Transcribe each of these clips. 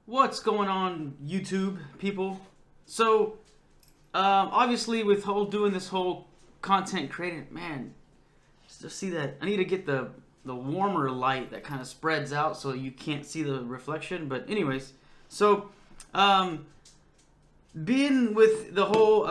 What's going on, YouTube people? So, obviously, with doing this whole content creating, man, just see that I need to get the warmer light that kind of spreads out so you can't see the reflection. But anyways, so um, being with the whole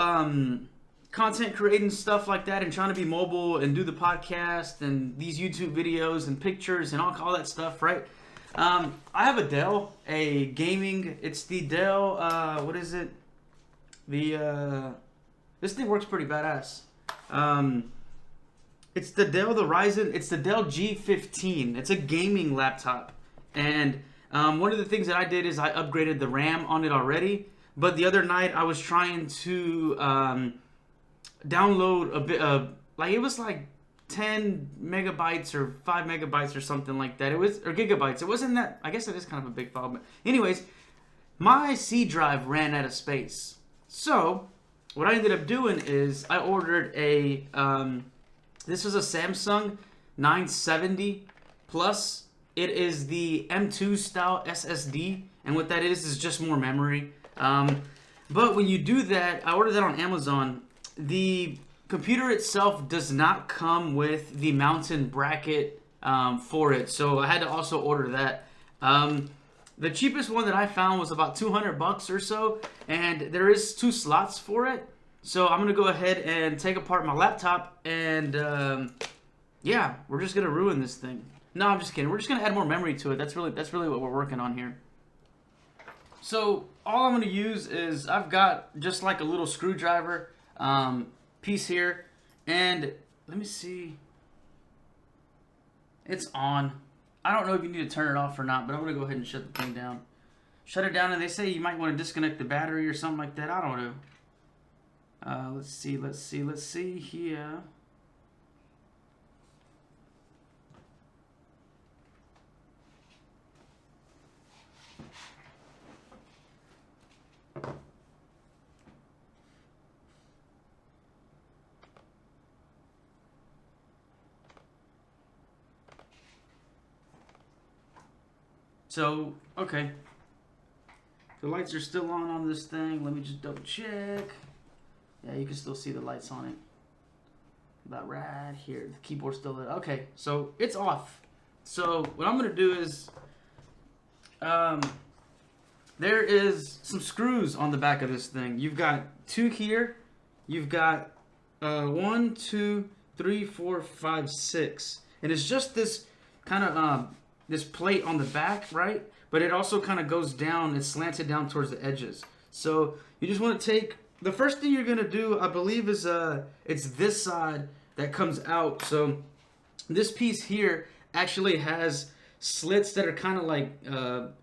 content creating stuff like that and trying to be mobile and do the podcast and these YouTube videos and pictures and all that stuff, right? I have a Dell, a gaming. It's the Dell. What is it? This thing works pretty badass. Um, it's the Dell, the Ryzen. It's the Dell G15. It's a gaming laptop, and one of the things that I did is I upgraded the RAM on it already. But the other night I was trying to download a bit of like it was like 10 megabytes or 5 megabytes or something like that. It was or gigabytes. It wasn't that. I guess it is kind of a big file. But anyways, my C drive ran out of space. So what I ended up doing is I ordered a this was a Samsung 970 Plus. It is the M2 style SSD, and what that is just more memory. But when you do that, I ordered that on Amazon. The computer itself does not come with the mountain bracket for it, so I had to also order that. The cheapest one that I found was about 200 bucks or so, and there is 2 slots for it. So I'm gonna go ahead and take apart my laptop, and yeah, we're just gonna ruin this thing. No, I'm just kidding. We're just gonna add more memory to it. That's really what we're working on here. So all I'm gonna use is I've got just like a little screwdriver piece here, and let me see. It's on. I don't know if you need to turn it off or not, but I'm gonna go ahead and shut the thing down. Shut it down, and they say you might want to disconnect the battery or something like that. I don't know. Let's see here. So, okay. The lights are still on this thing. Let me just double check. Yeah, you can still see the lights on it. About right here. The keyboard's still lit. Okay, so it's off. So what I'm gonna do is, there is some screws on the back of this thing. You've got 2 here. You've got 1, 2, 3, 4, 5, 6, and it's just this kind of this plate on the back, right? But it also kind of goes down. It's slanted down towards the edges. So you just want to take the first thing you're gonna do, I believe, is it's this side that comes out. So this piece here actually has slits that are kind of like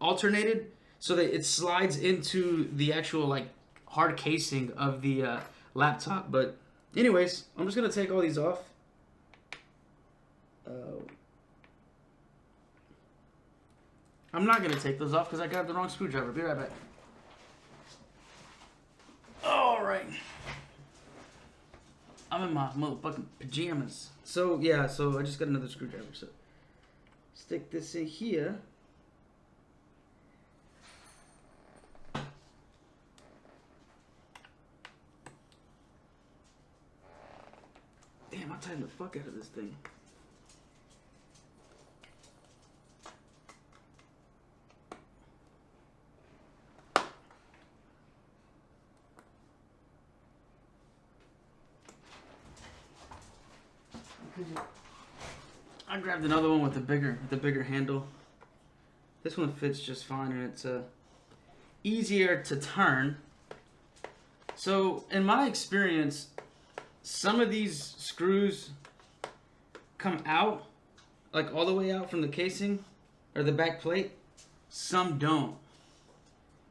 alternated, so that it slides into the actual like hard casing of the laptop. But anyways, I'm just gonna take all these off. I'm not gonna take those off because I got the wrong screwdriver. Be right back. All right. I'm in my motherfucking pajamas. So yeah, so I just got another screwdriver. So stick this in here. Damn, I tightened the fuck out of this thing. I grabbed another one with the bigger handle. This one fits just fine, and it's easier to turn. So in my experience, some of these screws come out, like all the way out from the casing or the back plate. Some don't.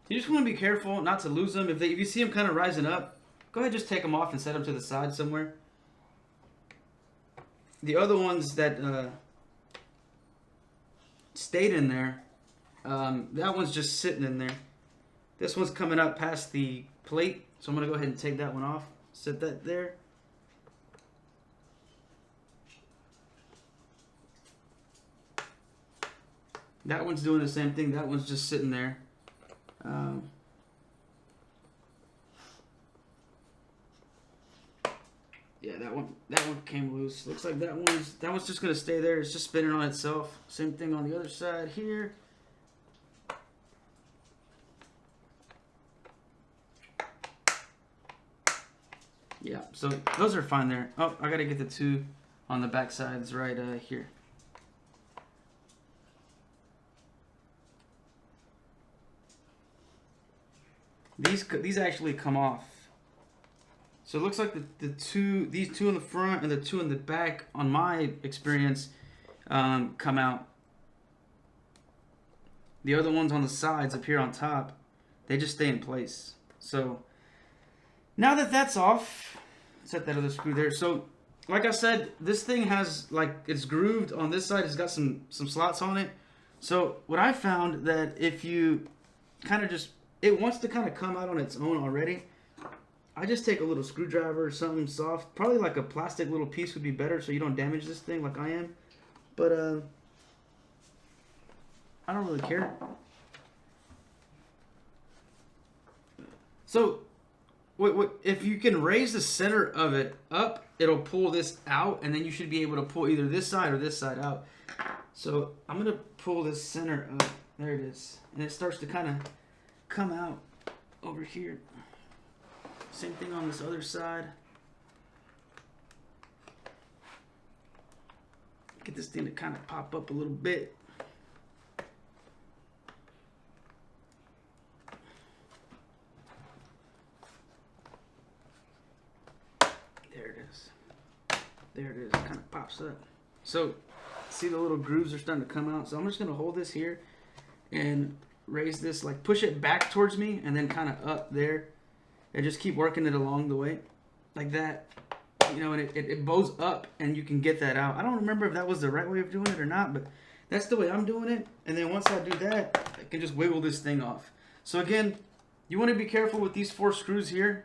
You just want to be careful not to lose them. If you see them kind of rising up, go ahead, just take them off and set them to the side somewhere. The other ones that stayed in there, that one's just sitting in there. This one's coming up past the plate, so I'm going to go ahead and take that one off. Set that there. That one's doing the same thing. That one's just sitting there. Yeah, that one came loose. Looks like that one's just gonna stay there. It's just spinning on itself. Same thing on the other side here. Yeah, so those are fine there. Oh, I gotta get the two on the back sides right here. These actually come off. So it looks like these two in the front and the two in the back, on my experience, come out. The other ones on the sides up here on top, they just stay in place. So now that that's off, set that other screw there. So like I said, this thing has, like, it's grooved on this side. It's got some slots on it. So what I found that if you kind of just, it wants to kind of come out on its own already. I just take a little screwdriver or something soft. Probably like a plastic little piece would be better so you don't damage this thing like I am. But I don't really care. So if you can raise the center of it up, it'll pull this out, and then you should be able to pull either this side or this side out. So I'm going to pull this center up. There it is. And it starts to kind of come out over here. Same thing on this other side. Get this thing to kind of pop up a little bit. There it is. There it is. It kind of pops up. So, see the little grooves are starting to come out. So I'm just going to hold this here and raise this, like push it back towards me and then kind of up there. And just keep working it along the way, like that, you know, and it bows up, and you can get that out. I don't remember if that was the right way of doing it or not, but that's the way I'm doing it. And then once I do that, I can just wiggle this thing off. So again, you want to be careful with these 4 screws here.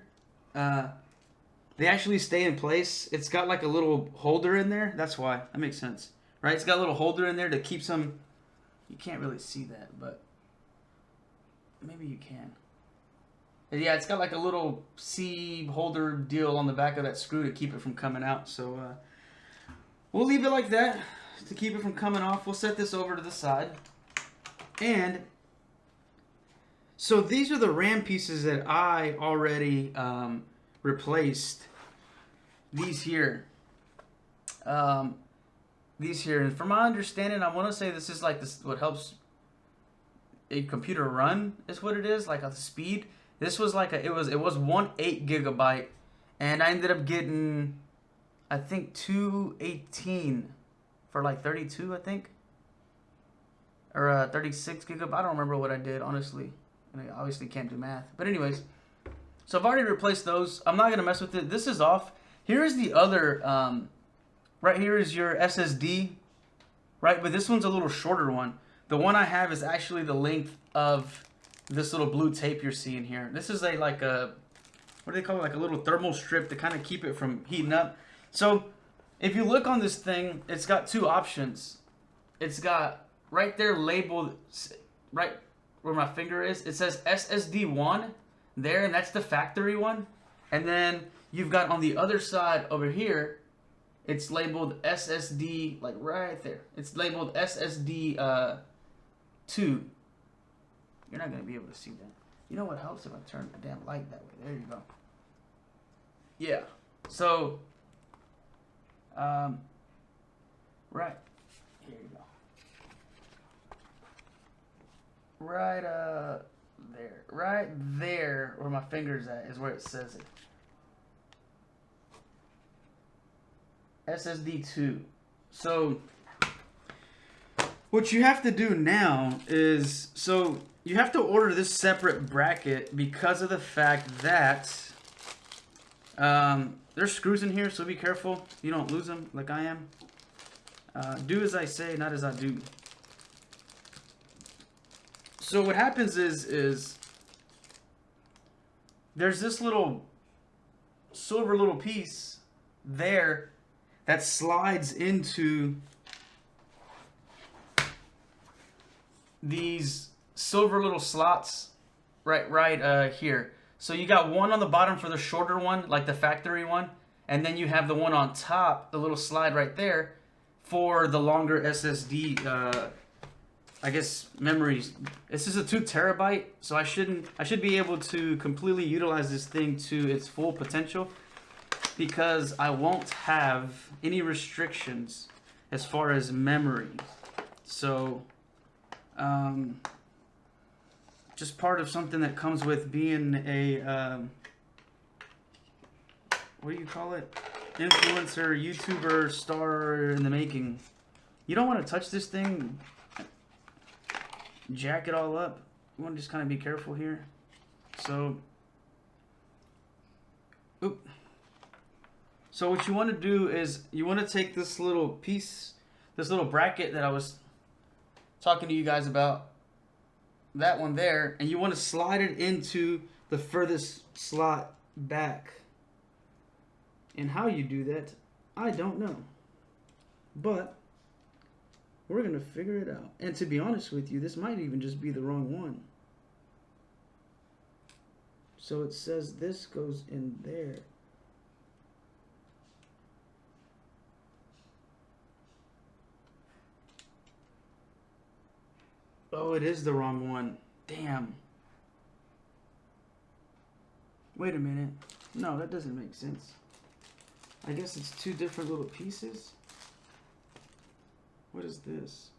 They actually stay in place. It's got like a little holder in there. That's why. That makes sense, right? It's got a little holder in there to keep some. You can't really see that, but maybe you can. Yeah, it's got like a little C holder deal on the back of that screw to keep it from coming out. So we'll leave it like that to keep it from coming off. We'll set this over to the side. And so these are the RAM pieces that I already replaced. These here. And from my understanding, I want to say this is like this, what helps a computer run is what it is, like the speed. This was like it was 1/8 gigabyte, and I ended up getting, I think, 218 for like 32, I think, or 36 gigabyte. I don't remember what I did, honestly. I obviously can't do math, but anyways. So I've already replaced those. I'm not gonna mess with it. This is off. Here is the other. Right here is your SSD, right? But this one's a little shorter one. The one I have is actually the length of this little blue tape you're seeing here. This is like a, what do they call it? Like a little thermal strip to kind of keep it from heating up. So if you look on this thing, it's got 2 options. It's got right there labeled, right where my finger is, it says SSD 1 there, and that's the factory one. And then you've got on the other side over here, it's labeled SSD, like right there. It's labeled SSD 2. You're not going to be able to see that. You know what helps if I turn the damn light that way? There you go. Yeah. So, right. Here you go. Right there. Right there where my finger's at is where it says it. SSD 2. So, what you have to do now is, so you have to order this separate bracket because of the fact that there's screws in here, so be careful you don't lose them like I am. Do as I say, not as I do. So what happens is there's this little silver little piece there that slides into these silver little slots right here. So you got one on the bottom for the shorter one, like the factory one, and then you have the one on top, the little slide right there, for the longer SSD. I guess memories. This is a 2 terabyte, so I should be able to completely utilize this thing to its full potential, because I won't have any restrictions as far as memory. So, just part of something that comes with being a, what do you call it? Influencer, YouTuber, star in the making. You don't want to touch this thing, jack it all up. You want to just kind of be careful here. So, oop. So what you want to do is you want to take this little piece, this little bracket that I was talking to you guys about, that one there, and you want to slide it into the furthest slot back. And how you do that, I don't know. But we're going to figure it out. And to be honest with you, this might even just be the wrong one. So it says this goes in there. Oh, it is the wrong one. Damn. Wait a minute. No, that doesn't make sense. I guess it's 2 different little pieces. What is this?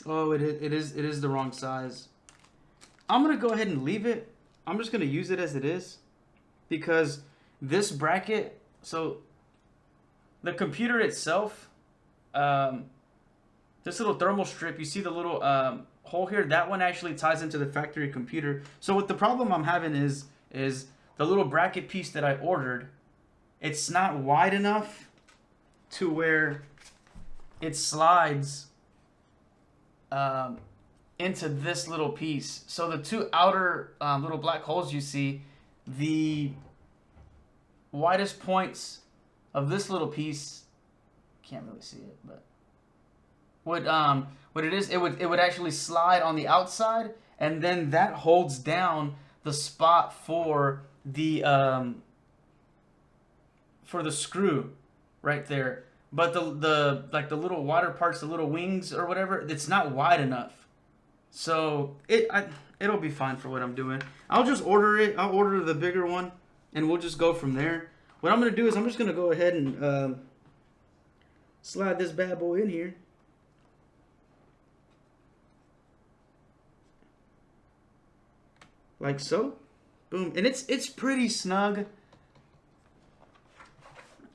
Oh, it is the wrong size. I'm going to go ahead and leave it. I'm just going to use it as it is, because this bracket, so the computer itself, this little thermal strip, you see the little hole here, that one actually ties into the factory computer. So what the problem I'm having is the little bracket piece that I ordered, it's not wide enough to where it slides into this little piece. So the 2 outer little black holes you see, the widest points of this little piece, can't really see it, but what it is, it would actually slide on the outside, and then that holds down the spot for the screw right there. But the like the little wider parts, the little wings or whatever, it's not wide enough. So it'll be fine for what I'm doing. I'll just order it. I'll order the bigger one, and we'll just go from there. What I'm gonna do is I'm just gonna go ahead and slide this bad boy in here. Like so. Boom. And it's pretty snug.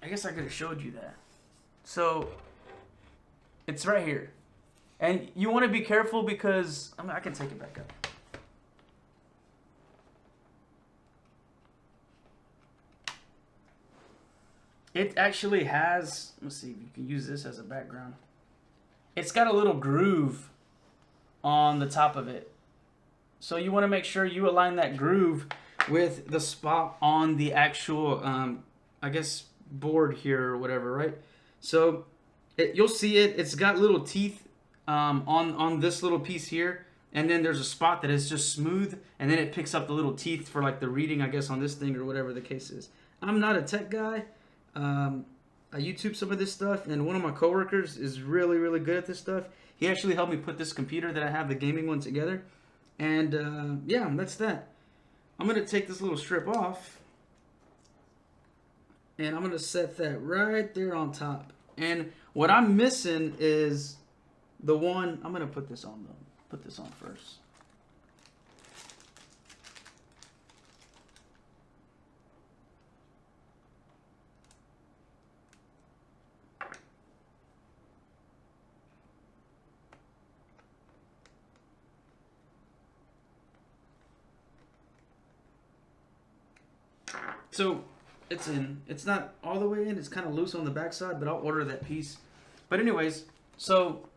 I guess I could have showed you that. So it's right here. And you want to be careful because I can take it back up. It actually has, let's see if you can use this as a background. It's got a little groove on the top of it. So you want to make sure you align that groove with the spot on the actual, I guess, board here or whatever, right? So you'll see it. It's got little teeth on this little piece here. And then there's a spot that is just smooth. And then it picks up the little teeth for like the reading, I guess, on this thing or whatever the case is. I'm not a tech guy. I YouTube some of this stuff, and one of my coworkers is really, really good at this stuff. He actually helped me put this computer that I have, the gaming one, together. And yeah, that's that. I'm going to take this little strip off, and I'm going to set that right there on top. And what I'm missing is the one, I'm going to put this on though. Put this on first. So it's in. It's not all the way in. It's kind of loose on the backside, but I'll order that piece. But anyways, so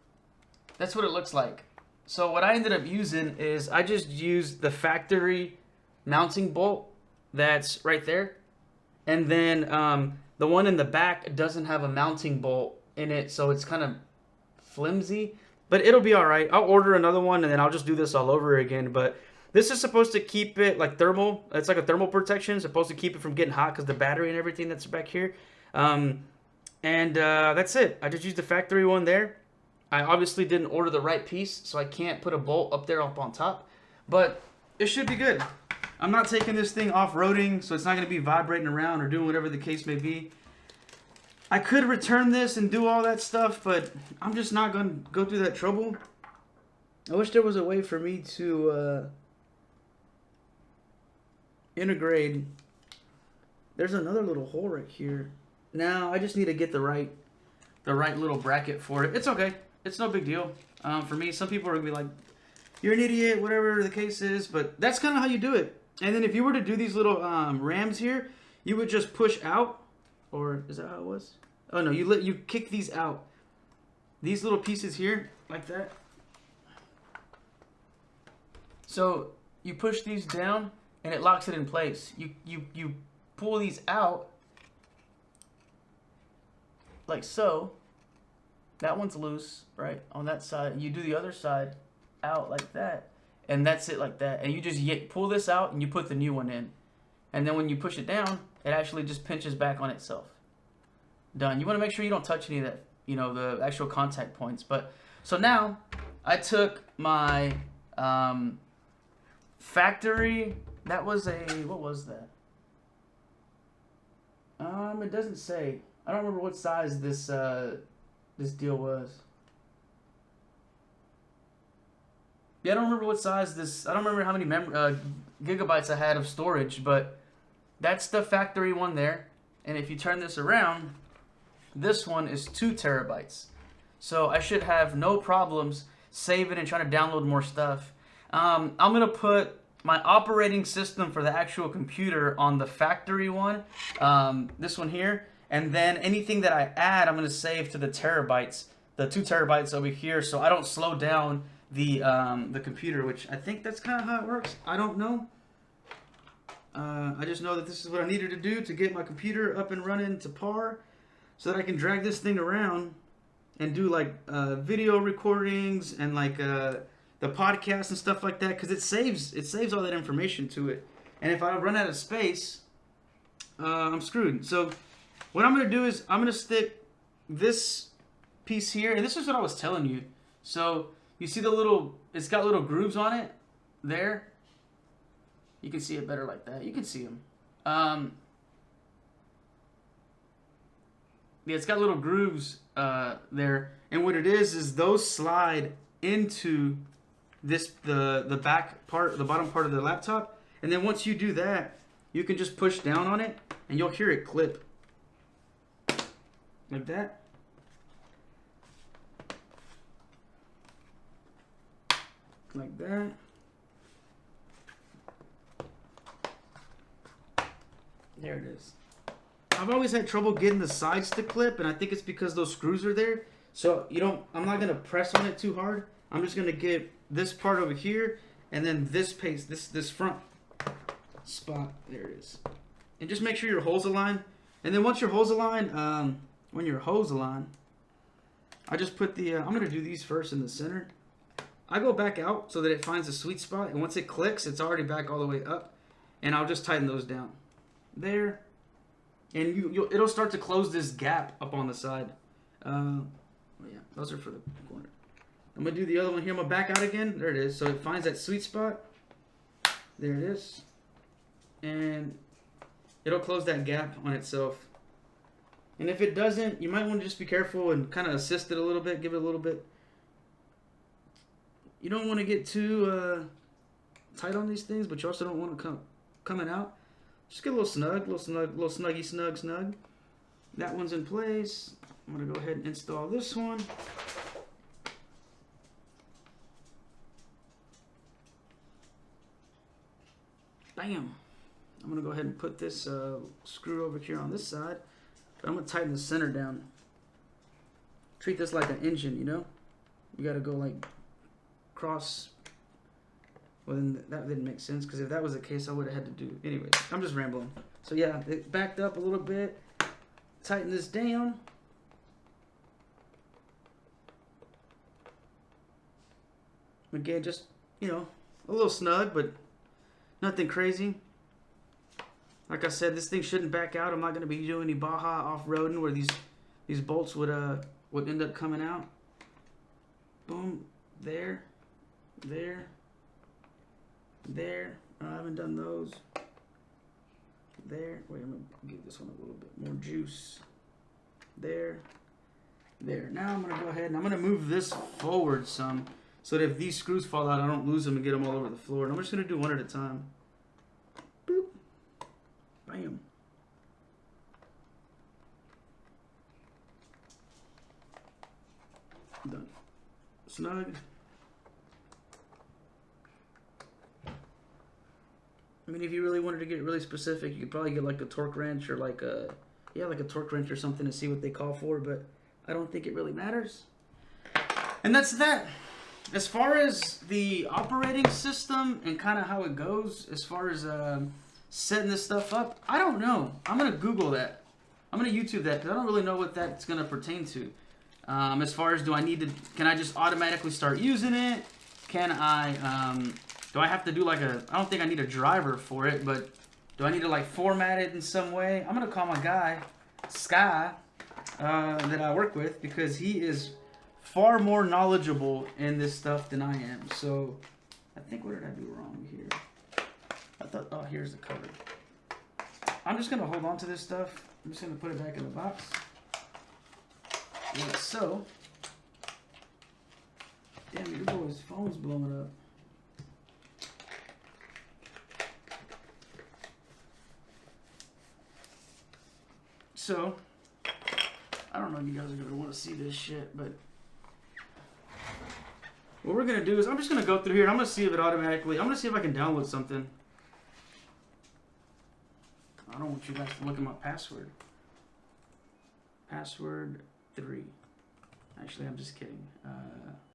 that's what it looks like. So what I ended up using is I just used the factory mounting bolt that's right there. And then the one in the back doesn't have a mounting bolt in it, so it's kind of flimsy. But it'll be all right. I'll order another one, and then I'll just do this all over again. But this is supposed to keep it like thermal. It's like a thermal protection. It's supposed to keep it from getting hot because the battery and everything that's back here. That's it. I just used the factory one there. I obviously didn't order the right piece, so I can't put a bolt up there up on top. But it should be good. I'm not taking this thing off-roading, so it's not going to be vibrating around or doing whatever the case may be. I could return this and do all that stuff, but I'm just not going to go through that trouble. I wish there was a way for me to integrate. There's another little hole right here. Now I just need to get the right little bracket for it. It's okay. It's no big deal. For me, some people are going to be like, you're an idiot, whatever the case is, but that's kind of how you do it. And then if you were to do these little rams here, you would just push out, or is that how it was? Oh no, you kick these out. These little pieces here, like that. So you push these down, and it locks it in place. You pull these out, like so. That one's loose, right, on that side. You do the other side out like that, and that's it like that. And you just pull this out, and you put the new one in. And then when you push it down, it actually just pinches back on itself. Done. You want to make sure you don't touch any of that, you know, the actual contact points. But so now I took my factory. That was a, what was that? It doesn't say. I don't remember what size this this deal was. Yeah, I don't remember what size this. I don't remember how many gigabytes I had of storage, but that's the factory one there. And if you turn this around, this one is 2 terabytes. So I should have no problems saving and trying to download more stuff. I'm gonna put my operating system for the actual computer on the factory one, this one here. And then anything that I add, I'm going to save to the terabytes, the 2 terabytes over here, so I don't slow down the computer, which I think that's kind of how it works. I don't know. I just know that this is what I needed to do to get my computer up and running to par, so that I can drag this thing around and do like video recordings and like the podcast and stuff like that, because it saves all that information to it. And if I run out of space, I'm screwed. So what I'm going to do is I'm going to stick this piece here, and this is what I was telling you. So you see the little, it's got little grooves on it there. You can see it better like that. You can see them. Yeah, it's got little grooves there, and what it is those slide into this the back part, the bottom part of the laptop, and then once you do that, you can just push down on it, and you'll hear it clip. Like that. Like that. There it is. I've always had trouble getting the sides to clip, and I think it's because those screws are there. So I'm not gonna press on it too hard. I'm just gonna get this part over here, and then this front spot. There it is. And just make sure your holes align. And then once your holes align, when your hose align, I just put the, I'm going to do these first in the center. I go back out so that it finds a sweet spot, and once it clicks, it's already back all the way up. And I'll just tighten those down. There. And it'll start to close this gap up on the side. Yeah, those are for the corner. I'm going to do the other one here. I'm going to back out again. There it is. So it finds that sweet spot. There it is. And it'll close that gap on itself. And if it doesn't, you might want to just be careful and kind of assist it a little bit, give it a little bit. You don't want to get too tight on these things, but you also don't want to coming out. Just get a little snug, little snuggy snug. That one's in place. I'm going to go ahead and install this one. Bam. I'm going to go ahead and put this screw over here on this side. But I'm going to tighten the center down. Treat this like an engine, you know? You got to go like cross. Well, then that didn't make sense, because if that was the case, I would have had to do. Anyways, I'm just rambling. So yeah, it backed up a little bit. Tighten this down. Again, just, you know, a little snug, but nothing crazy. Like I said, this thing shouldn't back out. I'm not going to be doing any Baja off-roading where these bolts would end up coming out. Boom. There. There. There. I haven't done those. There. Wait, I'm going to give this one a little bit more juice. There. There. Now I'm going to go ahead and I'm going to move this forward some so that if these screws fall out, I don't lose them and get them all over the floor. And I'm just going to do one at a time. Boop. Bam. Done. Snug. I mean, if you really wanted to get really specific, you could probably get like a torque wrench or like a torque wrench or something to see what they call for, but I don't think it really matters. And that's that. As far as the operating system and kind of how it goes, as far as setting this stuff up, I don't know. I'm going to Google that. I'm going to YouTube that because I don't really know what that's going to pertain to. As far as can I just automatically start using it? Can I, do I have to do like I don't think I need a driver for it, but do I need to like format it in some way? I'm going to call my guy, Sky, that I work with because he is far more knowledgeable in this stuff than I am. So I think, what did I do wrong here? I thought, oh, here's the cover. I'm just going to hold on to this stuff. I'm just going to put it back in the box. Like so. Damn, your boy's phone's blowing up. So, I don't know if you guys are going to want to see this shit, but what we're going to do is I'm just going to go through here and I'm going to see if it automatically, I'm going to see if I can download something. I don't want you guys to look at my password. Password 3. Actually, I'm just kidding.